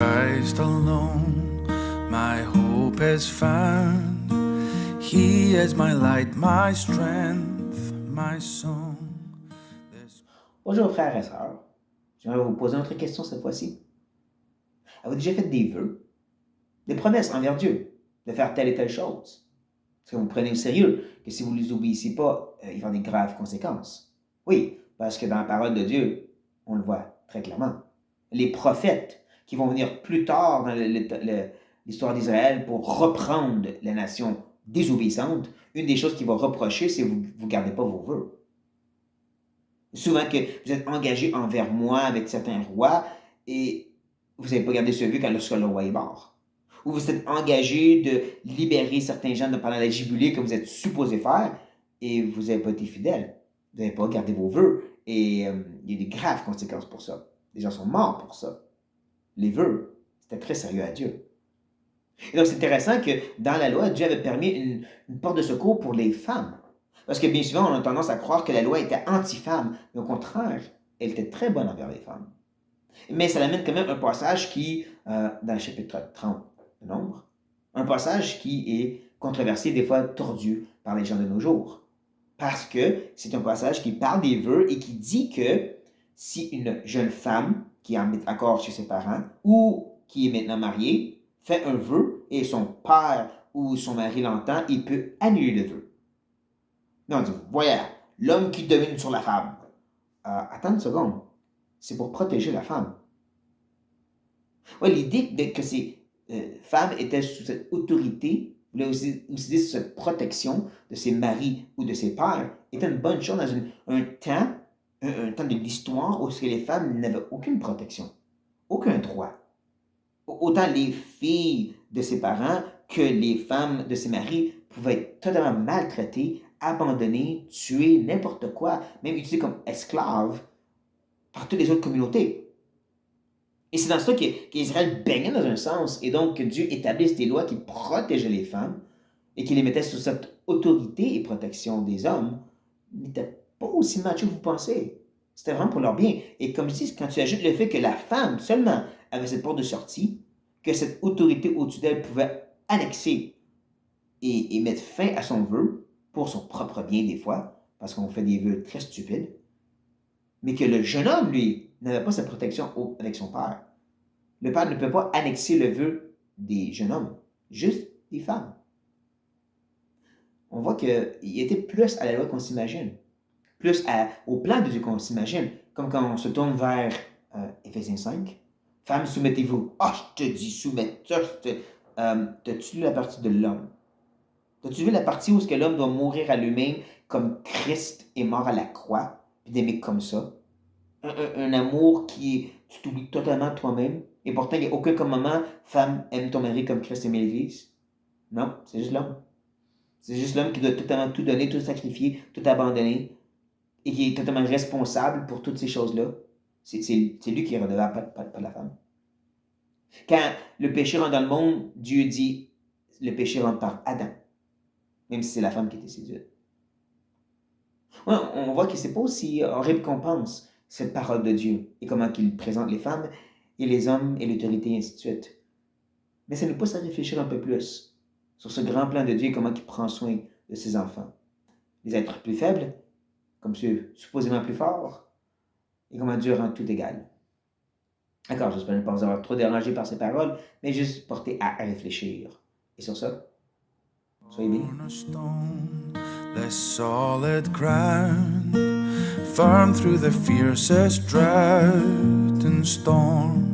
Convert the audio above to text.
Christ alone, my hope is found. He is my light, my strength, my song. Bonjour frères et sœurs, j'aimerais vous poser une autre question cette fois-ci. Avez-vous déjà fait des vœux, des promesses envers Dieu, de faire telle et telle chose? Est-ce que vous prenez au sérieux que si vous ne les obéissez pas, il va y avoir des graves conséquences? Oui, parce que dans la parole de Dieu, on le voit très clairement. Les prophètes qui vont venir plus tard dans l'histoire d'Israël pour reprendre la nation désobéissante, une des choses qu'ils vont reprocher, c'est que vous ne gardez pas vos vœux. Souvent que vous êtes engagé envers moi avec certains rois et vous n'avez pas gardé ce vœu quand le roi est mort. Ou vous êtes engagé de libérer certains gens pendant la gibelée que vous êtes supposé faire et vous n'avez pas été fidèle. Vous n'avez pas gardé vos vœux et il y a des graves conséquences pour ça. Les gens sont morts pour ça. Les vœux, c'était très sérieux à Dieu. Et donc c'est intéressant que dans la loi, Dieu avait permis une porte de secours pour les femmes. Parce que bien souvent, on a tendance à croire que la loi était anti-femme, mais au contraire, elle était très bonne envers les femmes. Mais ça amène quand même un passage qui, dans le chapitre 30 de Nombre, un passage qui est controversé, des fois tordu par les gens de nos jours. Parce que c'est un passage qui parle des vœux et qui dit que si une jeune femme qui est en accord chez ses parents ou qui est maintenant mariée fait un vœu et son père ou son mari l'entend, il peut annuler le vœu. Non, on dit, voyons, l'homme qui domine sur la femme. Attends une seconde. C'est pour protéger la femme. Ouais, l'idée que ces femmes étaient sous cette autorité, voulait aussi dire sous cette protection de ses maris ou de ses pères, était une bonne chose dans un temps de l'histoire où les femmes n'avaient aucune protection, aucun droit. Autant les filles de ses parents que les femmes de ses maris pouvaient être totalement maltraitées, abandonnées, tuées, n'importe quoi, même utilisées comme esclaves par toutes les autres communautés. Et c'est dans ça qu'Israël baignait dans un sens, et donc que Dieu établisse des lois qui protégeaient les femmes et qui les mettaient sous cette autorité et protection des hommes, n'étaient pas aussi machos que vous pensez. C'était vraiment pour leur bien. Et comme je dis, quand tu ajoutes le fait que la femme seulement avait cette porte de sortie, que cette autorité au-dessus d'elle pouvait annexer et mettre fin à son vœu, pour son propre bien des fois, parce qu'on fait des vœux très stupides, mais que le jeune homme, lui, n'avait pas cette protection avec son père. Le père ne peut pas annexer le vœu des jeunes hommes, juste des femmes. On voit qu'il était plus à la loi qu'on s'imagine, plus au plan de Dieu qu'on s'imagine, comme quand on se tourne vers Éphésiens 5. Femmes, soumettez-vous. Ah, je te dis, soumettez. T'as-tu lu la partie de l'homme? T'as-tu vu la partie où l'homme doit mourir à lui-même comme Christ est mort à la croix, puis d'aimer comme ça? Un amour tu t'oublies totalement toi-même, et pourtant il n'y a aucun commandement, femme, aime ton mari comme Christ aimait l'Église. Non, c'est juste l'homme. C'est juste l'homme qui doit totalement tout donner, tout sacrifier, tout abandonner, et qui est totalement responsable pour toutes ces choses-là. C'est lui qui est redevable, pas la femme. Quand le péché rentre dans le monde, Dieu dit, le péché rentre par Adam, même si c'est la femme qui était séduite. Ouais, on voit que c'est pas aussi horrible qu'on pense, cette parole de Dieu, et comment il présente les femmes, et les hommes, et l'autorité, et ainsi de suite. Mais ça nous pousse à réfléchir un peu plus sur ce grand plan de Dieu et comment il prend soin de ses enfants. Les êtres plus faibles, comme ceux supposément plus forts, et comment Dieu rend tout égal. D'accord, j'espère ne pas vous avoir trop dérangé par ces paroles, mais juste porter à réfléchir. Et sur ça, soyez bénis. The solid ground, firm through the fiercest drought and storm.